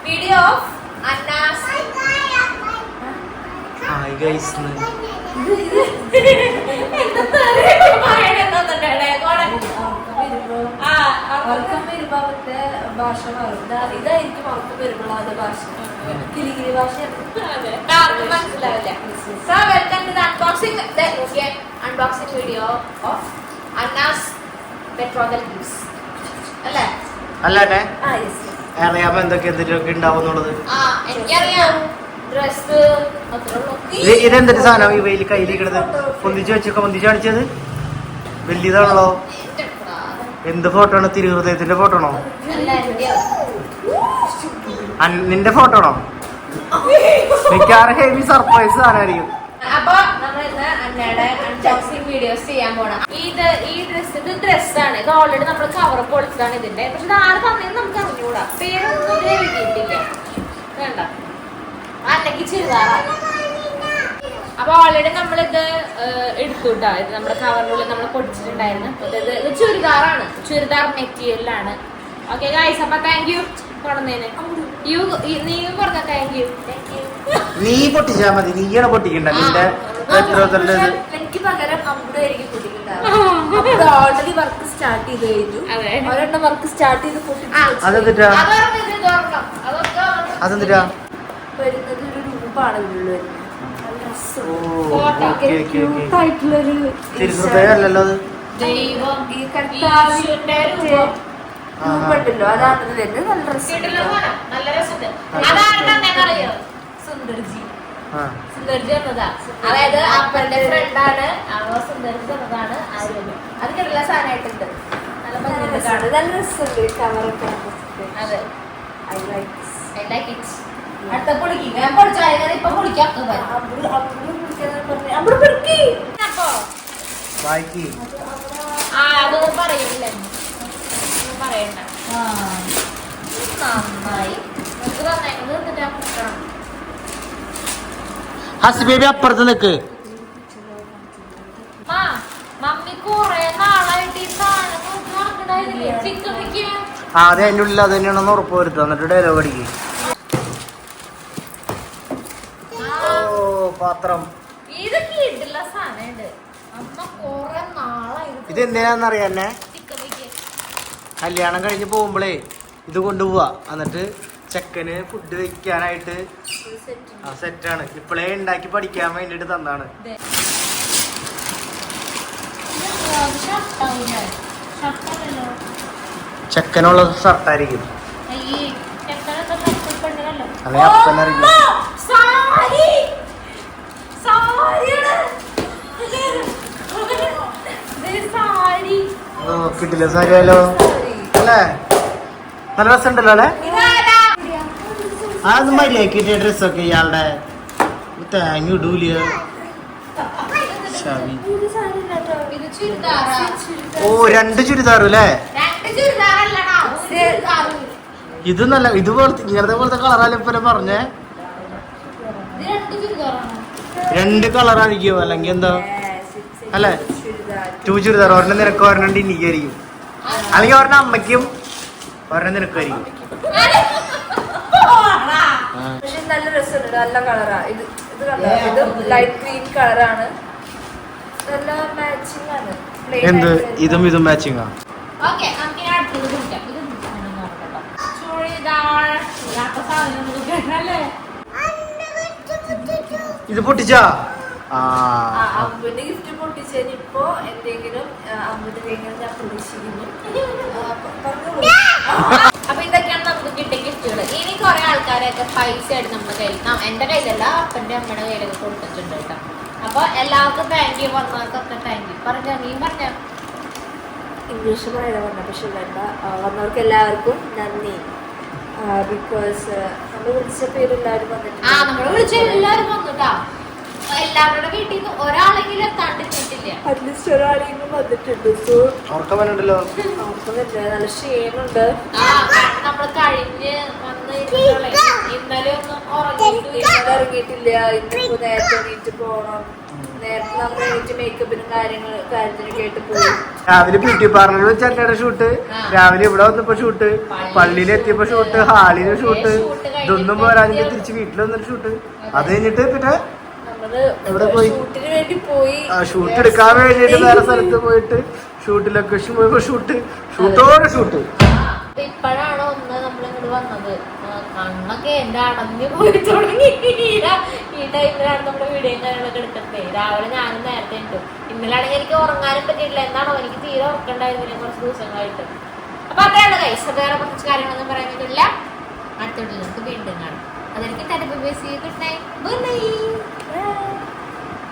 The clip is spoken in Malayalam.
video of Anna's. Hi guys. ഭാഷ ഇതായിരിക്കും അവർക്ക് വരുമ്പോഴാണ് ഭാഷ കിലിഗിരി ഭാഷ മനസ്സിലാവില്ല. So welcome to the unboxing video of Anna's betrothal gifts. അല്ലേ? അല്ലേ? Yes. അറിയാമോ എന്തൊക്കെ ഉണ്ടാവുന്നുള്ളത്? എനിക്കറിയാം. ഡ്രസ് ഇതെന്തൊരു സാധനം ഈ വെയിൽ കയ്യിലിരിക്കണത്? പൊന്തിച്ച് വെച്ചൊക്കെ പൊന്തിച്ച് കാണിച്ചത് വലിയതാണല്ലോ. എന്ത് ഫോട്ടോ ആണ്? തിരുഹൃദയത്തിന്റെ ഫോട്ടോ ആണോ? നിന്റെ ഫോട്ടോ ആണോ? മിക്കവാറും ഹെവി സർപ്രൈസ് സാധനമായിരിക്കും. അപ്പൊ നമ്മൾ ഇന്ന് അന്നയുടെ അൺബോക്സിംഗ് വീഡിയോസ് ചെയ്യാൻ പോണം. ഇത് ഡ്രസ്സാണ്. ഇത് ഓൾറെഡി നമ്മൾ കവർ പൊളിച്ചതാണ് ഇതിന്റെ. പക്ഷെ ഇത് ആര് തന്നെയെന്ന് നമുക്ക് അറിഞ്ഞുകൂടാ. പേരൊന്നും ഇതിൽ എഴുതിയിട്ടില്ല. വേണ്ട അല്ലെങ്കിൽ ചുരിദാറാണ്. അപ്പൊ ഓൾറെഡി നമ്മളിത് എടുത്തുട്ടാ. ഇത് നമ്മുടെ കവറിനുള്ളിൽ നമ്മൾ പൊടിച്ചിട്ടുണ്ടായിരുന്നു. ഇത് ചുരിദാറാണ്. ചുരിദാർ മെറ്റീരിയലാണ്. ഓക്കെ ഗൈസ്, അപ്പൊ താങ്ക് യു പറഞ്ഞതിന്. നീയും പറഞ്ഞ താങ്ക് യു. നീ പൊട്ടിച്ചാ മതി, നീയാണ് പൊട്ടിക്കണ്ട. നിന്റെ എനിക്ക് പകരം അമ്പതായിരിക്കും പൊട്ടിക്കണ്ടാവും. ഓൾറെഡി വർക്ക് സ്റ്റാർട്ട് ചെയ്ത് കഴിഞ്ഞു. ഒരെണ്ണം വർക്ക് സ്റ്റാർട്ട് ചെയ്ത് അതെന്തിട്ടാ വരുന്നത് ഒരു രൂപമാണ് ഉള്ളത്. തിരുഹൃദയല്ലോ രൂപണ്ടല്ലോ, അതാണ് വരുന്നത്. നല്ല രസം. സുന്ദർജി എന്നതാ. അതായത് അപ്പന്റെ ഫ്രണ്ടാണ്. സുന്ദർജി എന്നതാണ് ആര്യ. അത് കേട്ടുള്ള സാധനമായിട്ടുണ്ട്. നല്ല രസമുണ്ട് കവറൊക്കെ. അതെ, ഐ ലൈക്ക് ഇറ്റ്. അടുത്ത പൊളിക്കുക. ഞാൻ പൊളിച്ചാൽ ഇപ്പൊ പൊളിക്കാം. അതൊന്നും പറയില്ല, പറയണ്ട. നന്നായി ഹസ്ബേബി അപ്പുറത്ത് നിക്ക്. മമ്മി കൊറേ നാളായിട്ട് ഈ സാധനം ചിക്കൻ വെക്കാൻ. അതെ, അതിൻ്റെ ഉള്ളിൽ അത് തന്നെയാണെന്ന് ഉറപ്പ് വരുത്തുക. എന്നിട്ട് ഡയലോഗ് അടിക്കുക. പാത്രം ഇതൊക്കെ ഇടില്ല സാധനമുണ്ട്. അമ്മ കൊറേ നാളായിട്ട്. ഇത് എന്തിനാന്നറിയാന്നെ? കല്യാണം കഴിഞ്ഞ് പോകുമ്പോഴേ ഇത് കൊണ്ടുപോവാ. എന്നിട്ട് ചെക്കന് ഫുഡ് വെക്കാനായിട്ട് സെറ്റാണ്. ഇപ്പോഴേ ഉണ്ടാക്കി പഠിക്കാൻ വേണ്ടിട്ട് തന്നാണ്. ചെക്കനുള്ള ഷർട്ടായിരിക്കും. അല്ലെ അപ്പനറിയില്ല. കിട്ടില്ല സാരിയാലോ അല്ലേ? നല്ല രസമുണ്ടല്ലോ അല്ലേ? അത് മര്യാദക്കിട്ട ഡ്രസ്സൊക്കെ ഇയാളുടെ തേങ്ങ ഇടൂല. ഓ, 2 ചുരിദാർ അല്ലേ? ഇത് നല്ല ഇതുപോലത്തെ ഇങ്ങനത്തെ പോലത്തെ കളറാലും ഇപ്പൊ പറഞ്ഞേ. 2 കളറായിരിക്കും അല്ലെങ്കിൽ എന്താ അല്ലേ? 2 ചുരിദാർ. ഒരെണ്ണം നിനക്ക്, ഒരെണ്ണം എനിക്കായിരിക്കും. അല്ലെങ്കിൽ ഒരെണ്ണം അമ്മയ്ക്കും, ഒരെണ്ണം നിനക്കായിരിക്കും. പക്ഷെ നല്ല രസമുണ്ട്. നല്ല കളറാ ഇത്. ഇത് ലൈറ്റ് ഗ്രീൻ കളറാണ്. നല്ല മാച്ചിങ് ആണ്. എന്ത് ഇതും മാച്ചിങ് ആ? ഓക്കെ, നമുക്ക് അടുത്തത് കുടിക്കാം. ഇത് ചുരിദാർ. ഇത് പൊട്ടിച്ചാ? അമ്പതിന്റെ ഗിഫ്റ്റ് പൊട്ടിച്ചതിന് ഇപ്പോ എന്തെങ്കിലും 50 കഴിഞ്ഞാൽ ഞാൻ പ്രതീക്ഷിക്കുന്നു. അപ്പൊ ഇതൊക്കെയാണ് നമുക്ക് കിട്ടിയ ഗിഫ്റ്റുകൾ. ഇനി കുറെ ആൾക്കാരൊക്കെ പൈസ ആയിട്ട് നമ്മുടെ കയ്യിൽ, എന്റെ കയ്യിലല്ല അപ്പന്റെ അമ്മയുടെ കയ്യിലൊക്കെ കൊടുത്തിട്ടുണ്ട് കേട്ടോ. അപ്പൊ എല്ലാവർക്കും താങ്ക് യു. വന്നവർക്കൊക്കെ താങ്ക് യു. പറഞ്ഞ നീ പറഞ്ഞ ഇംഗ്ലീഷ് പറഞ്ഞ പക്ഷെ വേണ്ട. വന്നവർക്ക് എല്ലാവർക്കും നന്ദി. ബിക്കോസ് നമ്മൾ വിളിച്ച പേര് എല്ലാവരും വന്നിട്ടുണ്ട്. നമ്മൾ വിളിച്ച എല്ലാവരും വന്നിട്ടാ. എല്ലാവരുടെ വീട്ടിൽ നിന്ന് ഒരാളെങ്കിലും എത്താണ്ടിട്ടില്ല. അറ്റ്ലീസ്റ്റ് ഒരാളെങ്കിലും വന്നിട്ടുണ്ട്. സോ ഓർക്കുന്നുണ്ടല്ലോ, നല്ല ക്ഷീണുണ്ട്. നമ്മള് കഴിഞ്ഞ് വന്ന് ഇന്നലെ ഒന്നും ഇറങ്ങിയിട്ടില്ല. ഇന്നിപ്പോ നേരത്തെ എണീറ്റ് പോണം. നേരത്തെ നമ്മൾ എണീറ്റ് മേക്കപ്പിനും കാര്യത്തിനൊക്കെ ആയിട്ട് പോയി. രാവിലെ ബ്യൂട്ടി പാർലറിൽ വെച്ച് അന്നയുടെ ഷൂട്ട്, രാവിലെ ഇവിടെ വന്നപ്പോ ഷൂട്ട്, പള്ളിയിലെത്തിയപ്പോ ഷൂട്ട്, ഹാളില് ഷൂട്ട്, ഇതൊന്നും പോരാഞ്ഞിട്ട് തിരിച്ച് വീട്ടിൽ വന്നൊരു ഷൂട്ട്. അത് കഴിഞ്ഞിട്ട് പിന്നെ എവിടെ പോയി ഷൂട്ട് എടുക്കാൻ വേണ്ടിട്ട് വേറെ സ്ഥലത്ത് പോയിട്ട് ഷൂട്ട് ലൊക്കേഷൻ പോയപ്പോ ഷൂട്ടോടെ ഷൂട്ട്. ഇപ്പോഴാണ് ഒന്ന് നമ്മളിങ്ങോട്ട് വന്നത്. കണ്ണൊക്കെ എന്റെ അടഞ്ഞു പോയി തുടങ്ങി. ഈ ടൈമിലാണ് നമ്മുടെ വീഡിയോ കാര്യങ്ങളൊക്കെ എടുക്കുന്നത്. രാവിലെ ഞാനും നേരത്തെ ഉണ്ട്. ഇന്നലാണെങ്കിൽ എനിക്ക് ഉറങ്ങാനും പറ്റിയിട്ടില്ല. എന്താണോ എനിക്ക് തീരെ ഉറക്കണ്ടായിരുന്നില്ല കുറച്ച് ദിവസങ്ങളായിട്ട്. അപ്പൊ അത്രയാണ് ഗൈസ്. വേറെ കുറച്ച് കാര്യങ്ങളൊന്നും പറയാനൊന്നുമില്ല. അടുത്ത വീട്ടിൽ നമുക്ക് വീണ്ടും കാണാം. അതെനിക്ക് ഗുഡ് നൈറ്റ്.